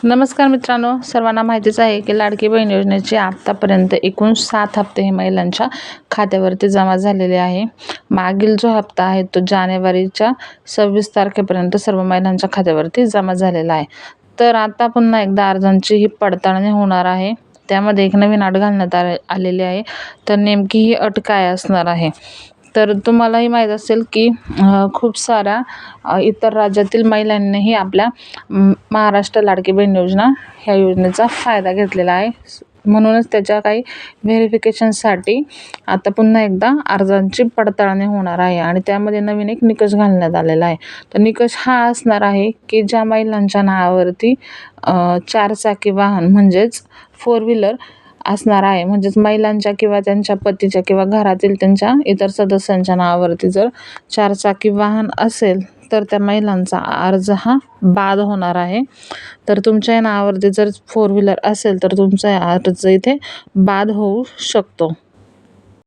नमस्कार मित्रांनो, सर्वांना माहितीच आहे की लाडकी बहीण योजनेचे आतापर्यंत एकूण 7 हप्ते हे महिलांच्या खात्यावरती जमा झालेले आहे। मागील जो हप्ता आहे तो जानेवारीच्या 26 तारखेपर्यंत सर्व महिलांच्या खात्यावरती जमा झालेला आहे। तर आता पुन्हा एकदा अर्जांची ही पडताळणी होणार आहे। त्यामध्ये एक नवीन अट घालण्यात आलेली आहे। तर नेमकी ही अट काय असणार आहे, तर तुम्हालाही माहीत असेल की खूप साऱ्या इतर राज्यातील महिलांनीही आपल्या महाराष्ट्र लाडकी बहीण योजना ह्या योजनेचा फायदा घेतलेला आहे। म्हणूनच त्याच्या काही व्हेरिफिकेशनसाठी आता पुन्हा एकदा अर्जांची पडताळणी होणार आहे आणि त्यामध्ये नवीन एक निकष घालण्यात आलेला आहे। तर निकष हा असणार आहे की ज्या महिलांच्या नावावरती 4 चाकी वाहन म्हणजेच 4 व्हीलर असणार आहे, म्हणजेच महिलांच्या किंवा त्यांच्या पतीच्या किंवा घरातील त्यांच्या इतर सदस्यांच्या नावावरती जर 4 चाकी वाहन असेल तर त्या महिलांचा अर्ज हा बाद होणार आहे। तर तुमच्या नावावरती जर 4 व्हीलर असेल तर तुमचा अर्ज इथे बाद होऊ शकतो।